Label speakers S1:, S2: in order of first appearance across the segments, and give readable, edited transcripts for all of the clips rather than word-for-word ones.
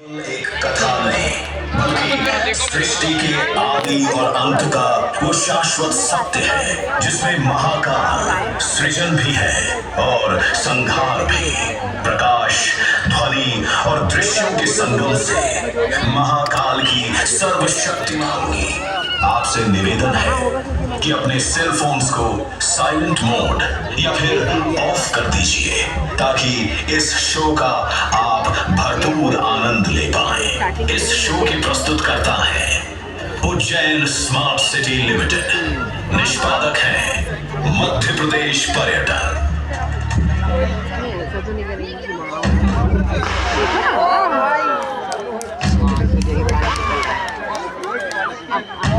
S1: एक कथा नहीं बल्कि सृष्टि के आदि और अंत का वो शाश्वत सत्य है जिसमें महाकाल सृजन भी है और संहार भी। प्रकाश, ध्वनि और दृश्यों के संगम से महाकाल की सर्वशक्तिमान आपसे निवेदन है कि अपने सेल फोन्स को साइलेंट मोड या फिर ऑफ कर दीजिए ताकि इस शो का आप भरपूर आनंद ले पाएं। इस शो के प्रस्तुतकर्ता हैं उज्जैन स्मार्ट सिटी लिमिटेड, निष्पादक हैं मध्य प्रदेश पर्यटन।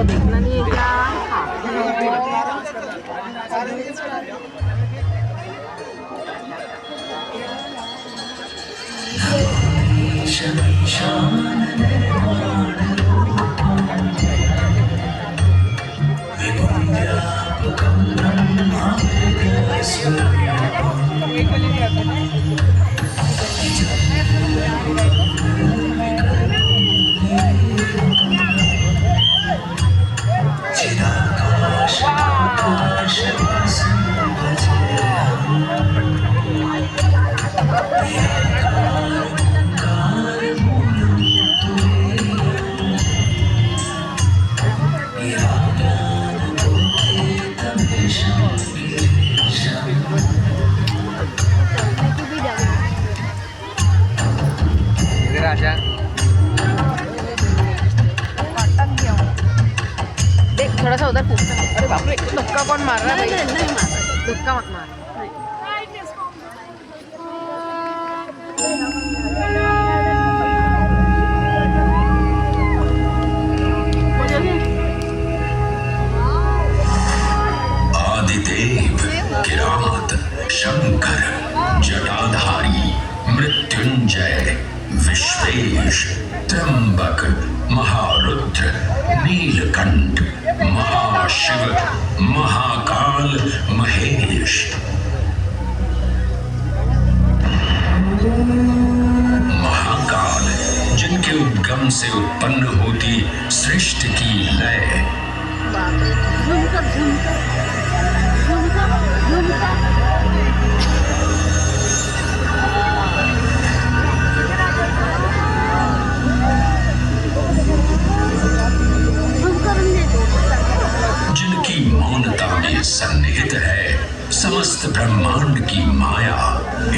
S2: देखना नहीं है क्या? देख थोड़ा सा उधर पूछता। अरे बाप रे, धक्का कौन मार रहा है? नहीं मार, धक्का मत मार।
S1: आदिदेव, किरात, शंकर, जटाधारी, मृत्युंजय, विश्वेश, त्र्यंबक, महारुद्र, नीलकंठ, महाशिव, महाकाल, महेश। महाकाल जिनके उद्गम से उत्पन्न होती सृष्टि की लय, जिनकी मौनता में सन्निहित है समस्त ब्रह्मांड की माया।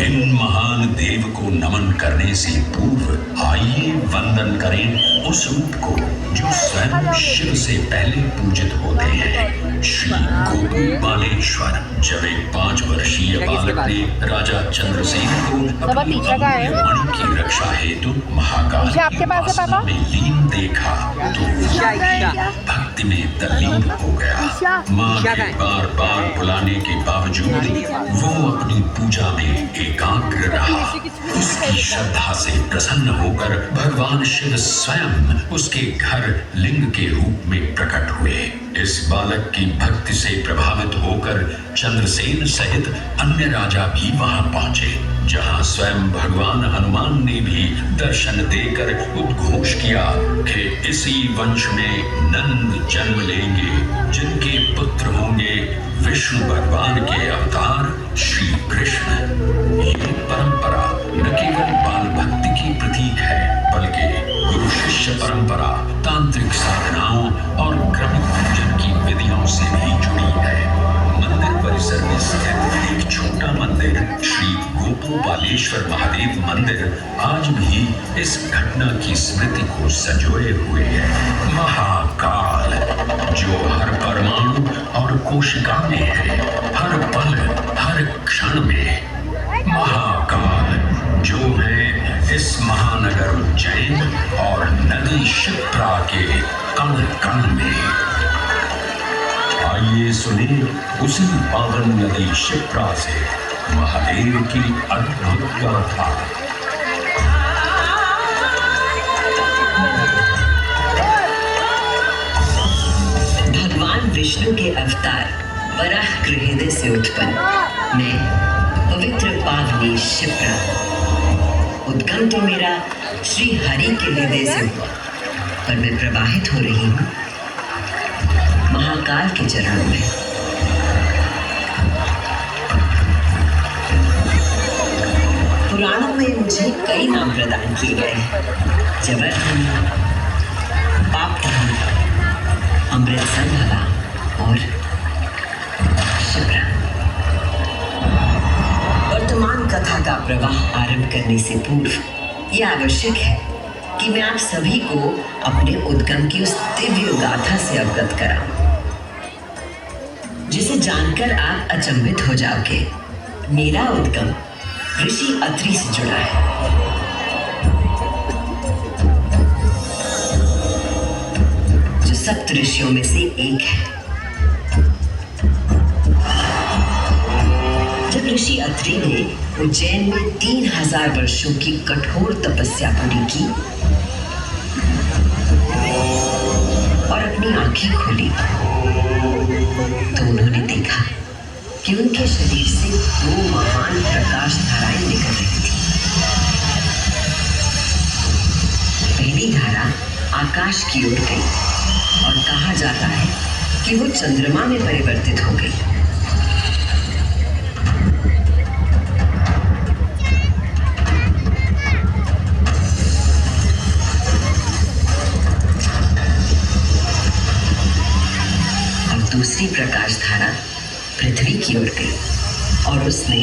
S1: इन महान देव को नमन करने से पूर्व आइए वंदन करें उस रूप को जो स्वयं शिव से पहले पूजित होते हैं, श्री गोपी बालेश्वर। जब एक 5 वर्षीय बालक ने राजा चंद्रसेन को अपनी मणि की रक्षा हेतु महाकाल के आसन में लीन देखा तो भक्ति में तल्लीन हो गया। मां के बार बार बुलाने के बावजूद वो अपनी पूजा में एकाग्र रहा। उसकी श्रद्धा से प्रसन्न होकर भगवान शिव स्वयं उसके घर लिंग के रूप में प्रकट हुए। इस बालक की भक्ति से प्रभावित होकर चंद्रसेन सहित अन्य राजा भी वहां पहुंचे, जहां स्वयं भगवान हनुमान ने भी दर्शन देकर उद्घोष किया कि इसी वंश में नंद जन्म लेंगे जिनके पुत्र होंगे विष्णु भगवान के अवतार श्री कृष्ण। ये परंपरा न केवल बाल भक्ति की प्रतीक है बल्कि गुरु शिष्य परंपरा, तांत्रिक साधनाओं और क्रमिक पूजन की विधियों से भी जुड़ी है। मंदिर परिसर में स्थित एक छोटा मंदिर श्री गोपोबालेश्वर महादेव मंदिर आज भी इस घटना की स्मृति को संजोए हुए है। महाकाल जो हर परमाणु और कोशिका में है, हर पल हर क्षण में। महाकाल जो है इस महानगर उज्जैन और नदी शिप्रा के कण कण में। आइए सुनिए उसी पावन नदी शिप्रा से महादेव की अद्भुत गाथा।
S3: भगवान विष्णु के अवतार वराह गृहदे से उत्पन्न मैं पवित्र पावनी शिप्रा उद्गम तो मेरा श्री हरि के हृदय से हुआ, पर मैं प्रवाहित हो रही हूँ महाकाल के चरणों में। पुराणों में मुझे कई नाम प्रदान किए गए हैं। जबरधन, पापधन, अमृतसर भला और शिप्रा। वर्तमान कथा का प्रवाह आरंभ करने से पूर्व यह आवश्यक है कि मैं आप सभी को अपने उद्गम की उस दिव्य गाथा से अवगत कराऊं, जिसे जानकर आप अचंभित हो जाओगे। मेरा उद्गम ऋषि अत्रि से जुड़ा है, जो सप्त ऋषियों में से एक है। जब ऋषि अत्रि ने उज्जैन में 3000 वर्षों की कठोर तपस्या पूरी की और अपनी आंखें खोली, तो उन्होंने देखा कि उनके शरीर से 2 महान प्रकाश धाराएं निकल रही थी। पहली धारा आकाश की ओर गई और कहा जाता है कि वो चंद्रमा में परिवर्तित हो गई। और दूसरी प्रकाश धारा पृथ्वी की ओर गई और उसने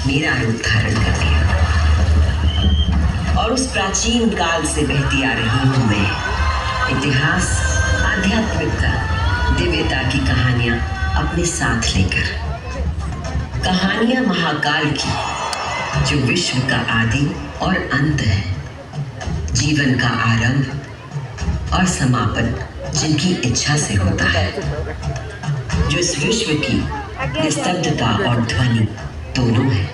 S3: मेरा रूप धारण कर लिया। और उस प्राचीन काल से बहती आ रही हूं मैं, इतिहास, आध्यात्मिकता, दिव्यता की कहानियां अपने साथ लेकर। कहानियां महाकाल की, जो विश्व का आदि और अंत है, जीवन का आरंभ और समापन जिनकी इच्छा से होता है, जो इस विश्व की निस्तब्धता और ध्वनि दोनों है।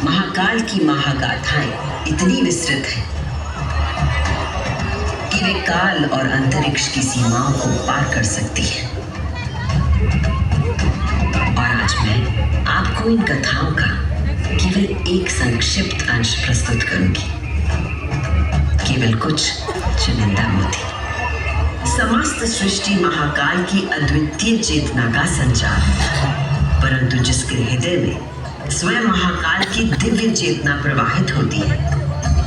S3: महाकाल की महागाथाएं इतनी विस्तृत हैं कि वे काल और अंतरिक्ष की सीमाओं को पार कर सकती हैं। और आज मैं आपको इन कथाओं का केवल एक संक्षिप्त अंश प्रस्तुत करूंगी, केवल कुछ चुनिंदा मोती। समस्त सृष्टि महाकाल की अद्वितीय चेतना का संचार है, परंतु जिसके हृदय में स्वयं महाकाल की दिव्य चेतना प्रवाहित होती है,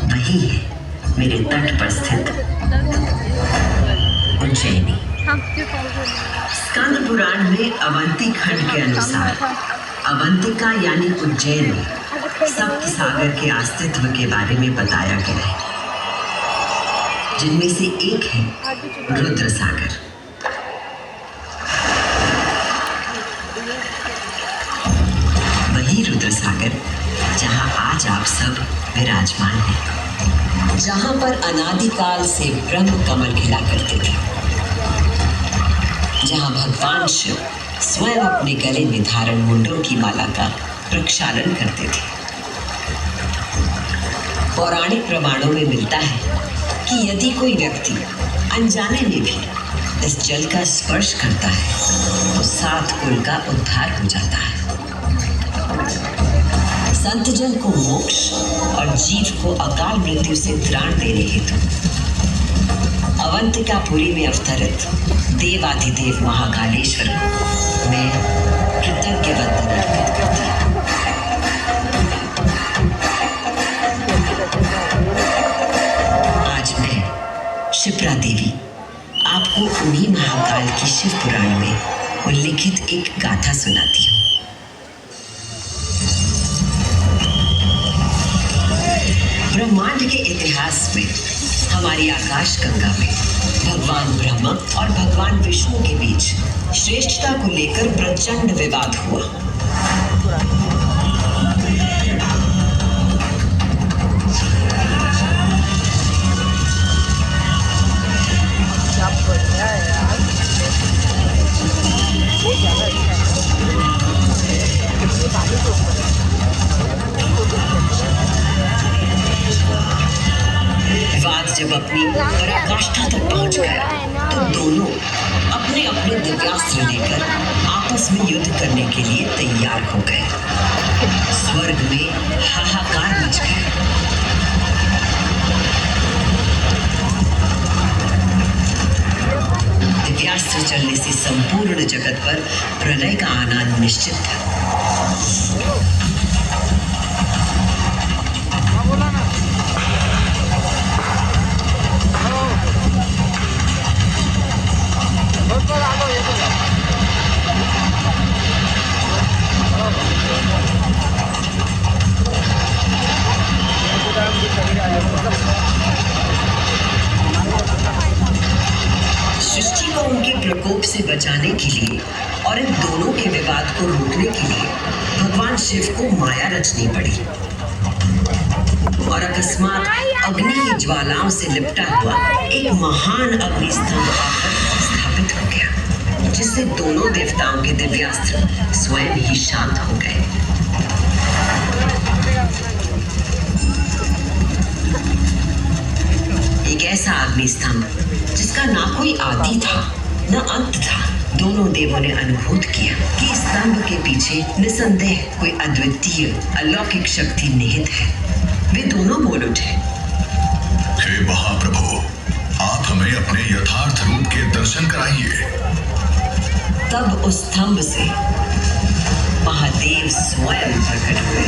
S3: वही है मेरे तट पर स्थित उज्जैनी। स्कंद पुराण में अवंती खंड के अनुसार अवंतिका यानी उज्जैन में सप्त सागर के अस्तित्व के बारे में बताया गया है, जिनमें से एक है रुद्र सागर। वही रुद्र सागर जहां आज आप सब विराजमान हैं, जहां पर अनादिकाल से ब्रह्म कमल खिला करते थे, जहां भगवान शिव स्वयं अपने गले में धारण मुंडों की माला का प्रक्षालन करते थे। पौराणिक प्रमाणों में मिलता है कि यदि कोई व्यक्ति अनजाने में भी इस जल का स्पर्श करता है तो 7 कुल का उद्धार हो जाता है। संत जन को मोक्ष और जीव को अकाल मृत्यु से त्राण देने हेतु अवंतिकापुरी में अवतरित देवाधिदेव महाकालेश्वर को मैं कृतज्ञ वंदन अर्पित करती हूँ। आज मैं शिप्रा देवी आपको उन्हीं महाकाल की शिव पुराण में उल्लिखित एक गाथा सुनाती हूँ। ब्रह्मांड के इतिहास में हमारी आकाश गंगा में भगवान ब्रह्मा और भगवान विष्णु के बीच श्रेष्ठता को लेकर प्रचंड विवाद हुआ। विवाद जब अपनी पराकाष्ठा तक पहुंच गया तो दोनों अपने अपने दिव्यास्त्र लेकर आपस में युद्ध करने के लिए तैयार हो गए। स्वर्ग में हाहाकार मच गया। दिव्यास्त्र चलने से संपूर्ण जगत पर प्रलय का आना निश्चित था। सृष्टि को उनके प्रकोप से बचाने के लिए और इन दोनों के विवाद को रोकने के लिए भगवान शिव को माया रचनी पड़ी और अकस्मात अग्नि की ज्वालाओं से लिपटा हुआ एक महान अग्निस्तंभ आकर स्थापित हो गया, जिससे दोनों देवताओं के दिव्यास्त्र स्वयं ही शांत हो गए। एक ऐसा अग्निस्तंभ जिसका ना कोई आदि था न अंत था। दोनों देवों ने अनुभूत किया कि इस स्तंभ के पीछे निसंदेह कोई अद्वितीय अलौकिक शक्ति निहित है। वे दोनों बोल उठे,
S4: हे महाप्रभु, आप हमें अपने यथार्थ रूप के दर्शन कराइए।
S3: तब उस स्तंभ से महादेव स्वयं प्रकट हुए।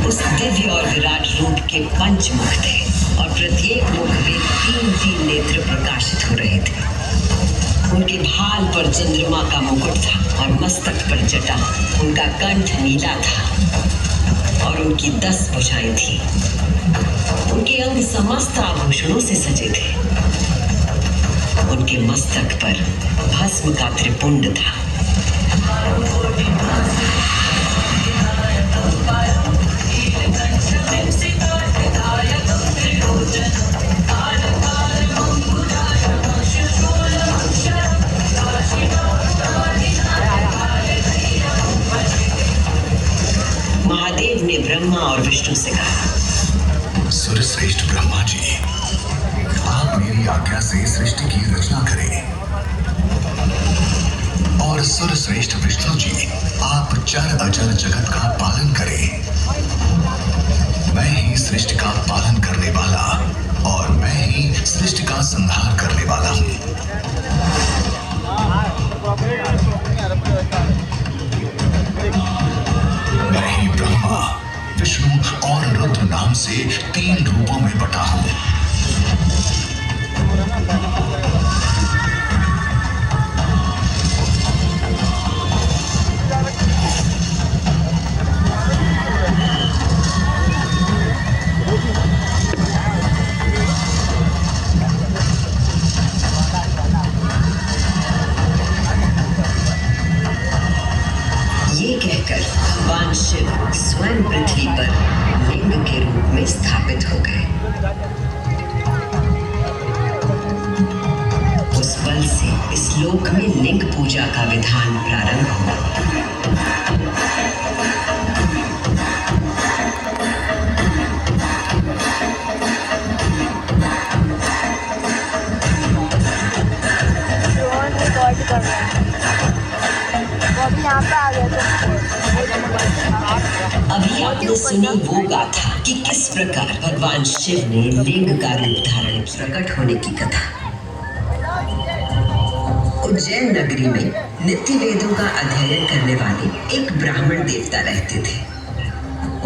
S3: उस दिव्य और विराट रूप के पंचमुख थे और प्रत्येक मुख में 3-3 नेत्र प्रकाशित हो रहे थे। उनके भाल पर चंद्रमा का मुकुट था और मस्तक पर जटा। उनका कंठ नीला था और उनकी 10 भुजाएं थी। उनके अंग समस्त आभूषणों से सजे थे। उनके मस्तक पर भस्म का त्रिपुंड था। महादेव ने ब्रह्मा और विष्णु से कहा,
S4: सुरश्रेष्ठ ब्रह्मा जी, आप मेरी आज्ञा से सृष्टि की रचना करें और सुरश्रेष्ठ विष्णु जी, आप चर अचर जगत का पालन करें। मैं ही सृष्टि का पालन करने वाला और मैं ही सृष्टि का संहार करने वाला हूँ। मैं ही ब्रह्मा, विष्णु और रुद्र नाम से 3 रूपों में बटा हूँ।
S3: कहकर भगवान शिव स्वयं पृथ्वी पर लिंग के रूप में स्थापित हो गए। उस बल से इस लोक में लिंग पूजा का विधान प्रारंभ हुआ। अभी आपने सुनी वो गाथा कि किस प्रकार भगवान शिव ने लिंग का रूप धारण किया। प्रकट होने की कथा। उज्जैन नगरी में नित्य वेदों का अध्ययन करने वाले एक ब्राह्मण देवता रहते थे।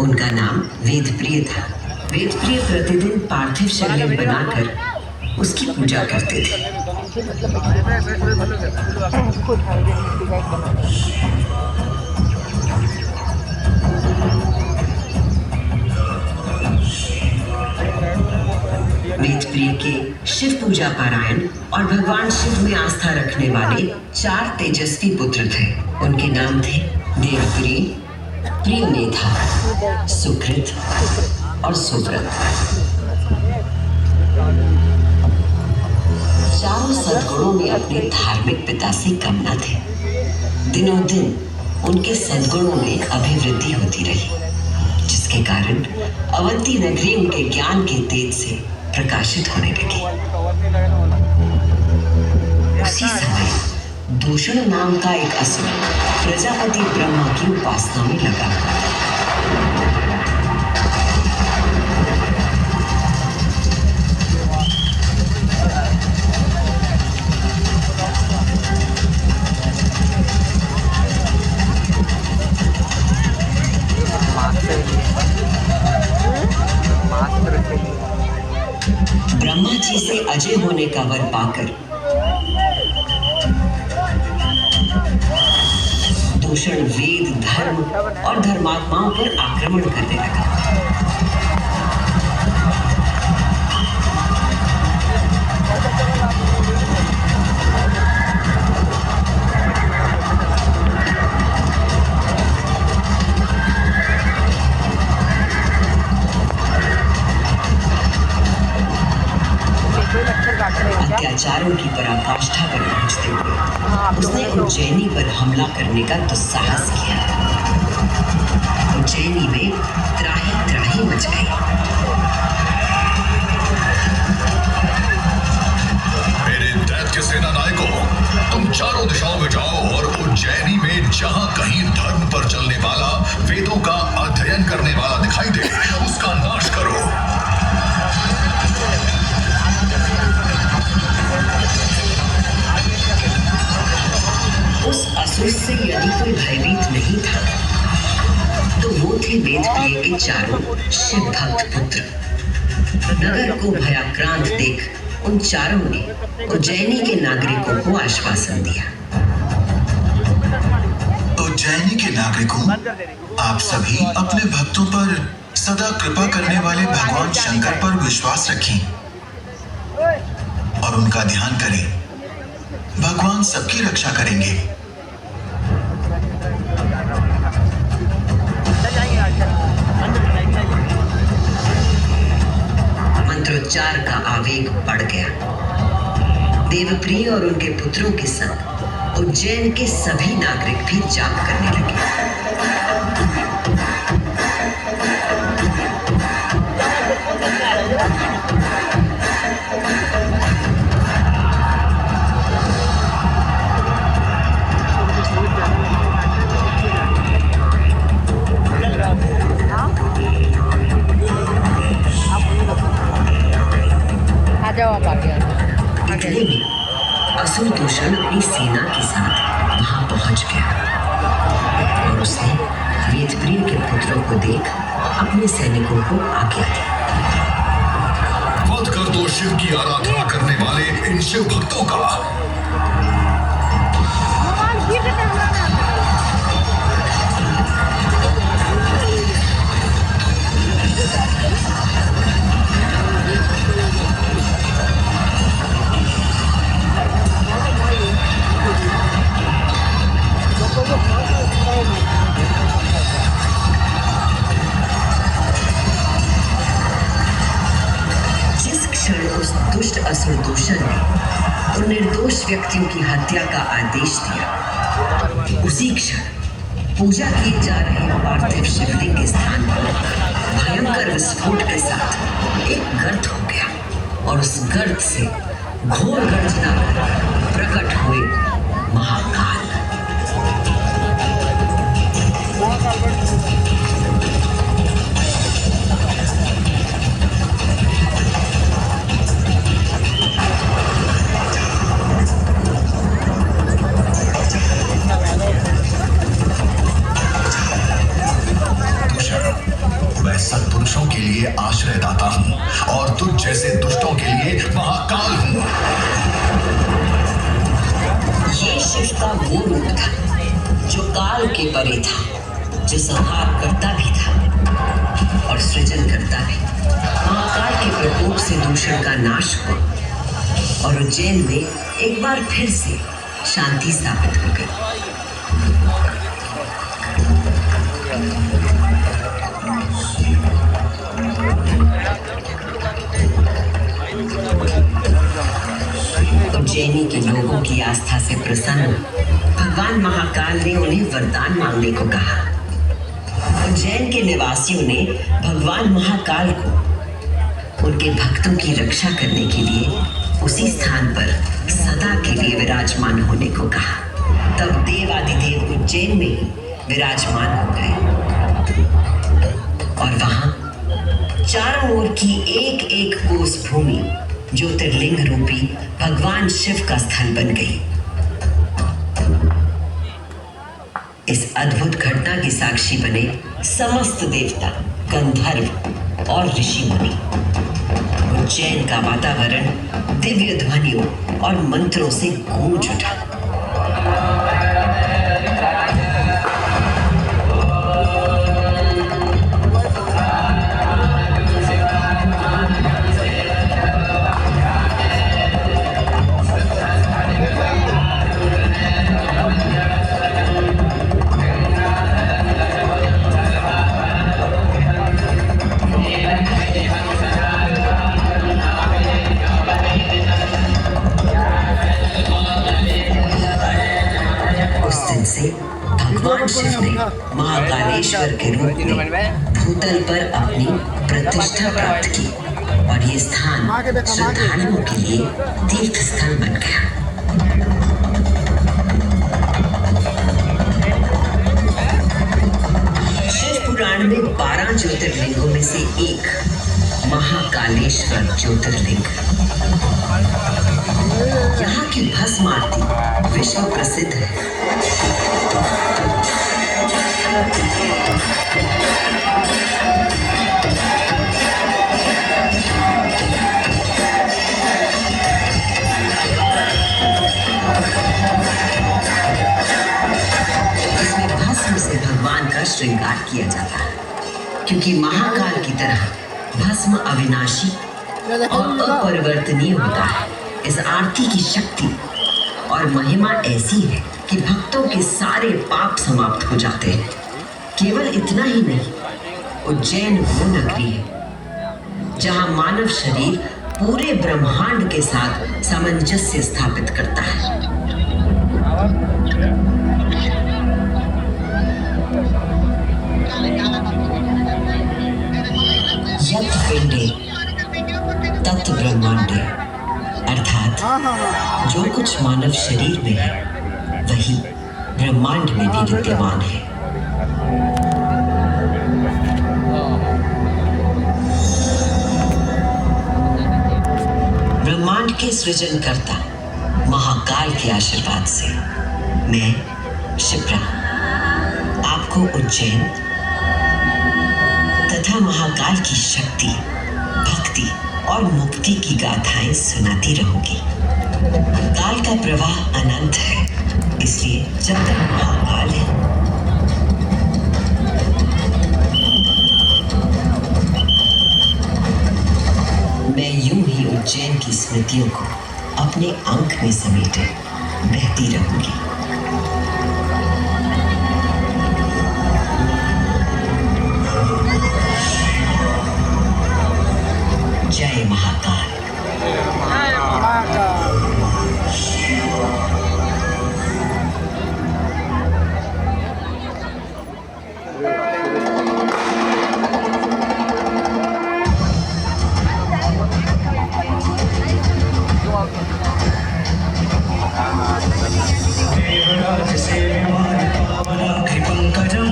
S3: उनका नाम वेदप्रिय था। वेदप्रिय प्रतिदिन पार्थिव शिवलिंग बनाकर उसकी पूजा करते थे। वेदप्रिय के शिव पूजा पारायण और भगवान शिव में आस्था रखने वाले 4 तेजस्वी पुत्र थे। उनके नाम थे देवप्रिय, प्रियमेधा, सुकृत और सुव्रत। चारों सद्गुणों में अपने धार्मिक पिता से कम न थे। दिनों दिन उनके सद्गुणों में अभिवृद्धि होती रही, जिसके कारण अवंती नगरी उनके ज्ञान के तेज से प्रकाशित होने लगी। उसी समय दूषण नाम का एक असुर प्रजापति ब्रह्मा की उपासना में लगा हुआ था। ब्रह्मा जी से अजय होने का वर पाकर दूषण वेद, धर्म और धर्मात्माओं पर आक्रमण करने लगा। अत्याचारों की पराकाष्ठा पर पहुंचते हुए उसने उज्जैनी पर हमला करने का दुस्साहस किया। उज्जैनी में त्राही त्राही मच गई।
S4: मेरे दैत्य सेना नायकों, तुम चारों दिशाओं में जाओ और उज्जैनी में जहां कहीं धर्म पर चलने वाला, वेदों का अध्ययन करने वाला दिखाई दे, उसका नाश करो।
S3: उस असुर से यदि कोई भयभीत नहीं था तो वो थे वेदप्रिय के चारों शिव भक्त पुत्र। नगर को भयाक्रांत देख उन चारों ने उज्जैनी के नागरिकों को आश्वासन दिया।
S4: उज्जैनी के नागरिकों, आप सभी अपने भक्तों पर सदा कृपा करने वाले भगवान शंकर पर विश्वास रखें और उनका ध्यान करें। भगवान सबकी रक्षा करेंगे।
S3: मंत्रोच्चार का आवेग बढ़ गया। देवप्रिय और उनके पुत्रों के संग उज्जैन के सभी नागरिक भी जाप करने लगे। इतने में असुर दूषण अपनी सेना के साथ वहां पहुंच गया और उसने वेदप्रिय के पुत्रों को देख अपने सैनिकों को आज्ञा दी।
S4: वध कर दो शिव की आराधना करने वाले इन शिव भक्तों का।
S3: जिस क्षण उस दुष्ट असुर दूषण ने उन निर्दोष व्यक्तियों की हत्या का आदेश दिया, उसी क्षण पूजा किए जा रहे पार्थिव शिवलिंग के स्थान पर भयंकर विस्फोट के साथ एक गर्त हो गया और उस गर्त से घोर गर्जना प्रकट हुए महाकाल।
S4: पुरुषों के लिए आश्रयदाता हूँ और तुझ जैसे दुष्टों के लिए महाकाल हूँ।
S3: ये शिव का वो रूप था जो काल के परे था, जो संहार करता भी था और सृजन करता भी। महाकाल के प्रकोप से दूषण का नाश हुआ और उज्जैन में एक बार फिर से शांति स्थापित हो गई। उज्जैनी के लोगों की आस्था से प्रसन्न भगवान महाकाल ने उन्हें वरदान मांगने को कहा। उज्जैन के निवासियों ने भगवान महाकाल को उनके भक्तों की रक्षा करने के लिए उसी स्थान पर सदा के लिए विराजमान होने को कहा। तब देवादिदेव उज्जैन में ही विराजमान हो गए और वहां चारों ओर की एक एक कोस भूमि ज्योतिर्लिंग रूपी भगवान शिव का स्थल बन गई। इस अद्भुत घटना की साक्षी बने समस्त देवता, गंधर्व और ऋषि मुनि। उज्जैन का वातावरण दिव्य ध्वनियों और मंत्रों से गूंज उठा। भगवान शिव ने महाकालेश्वर के रूप में भूतल पर अपनी प्रतिष्ठा प्राप्त की और ये स्थान श्रद्धालुओं के लिए तीर्थ स्थल बन गया। शिव पुराण में 12 ज्योतिर्लिंगों में से एक महाकालेश्वर ज्योतिर्लिंग। यहाँ की भस्म आरती विश्व प्रसिद्ध है। इसमें भस्म से भगवान का श्रृंगार किया जाता है, क्योंकि महाकाल की तरह भस्म अविनाशी और अपरिवर्तनीय होता है। इस आरती की शक्ति और महिमा ऐसी है कि भक्तों के सारे पाप समाप्त हो जाते हैं। केवल इतना ही नहीं, उज्जैन वो नगरी है जहां मानव शरीर पूरे ब्रह्मांड के साथ सामंजस्य स्थापित करता है। यत् पिंडे तत् ब्रह्मांडे, अर्थात जो कुछ मानव शरीर में है वही ब्रह्मांड में भी विद्यमान है। ब्रह्मांड के सृजनकर्ता महाकाल के आशीर्वाद से मैं शिप्रा आपको उज्जैन तथा महाकाल की शक्ति, भक्ति और मुक्ति की गाथाएं सुनाती रहूंगी। काल का प्रवाह अनंत है, इसलिए जब तक महाकाल है मैं यूं ही उज्जैन की स्मृतियों को अपने अंक में समेटे बहती रहूंगी। जय महाकाल।
S5: देवराज से विमान पावना कृपंकजं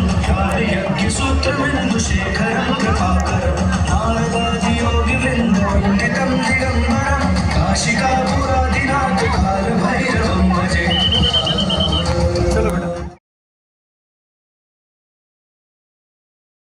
S5: यज्ञ सूत्रम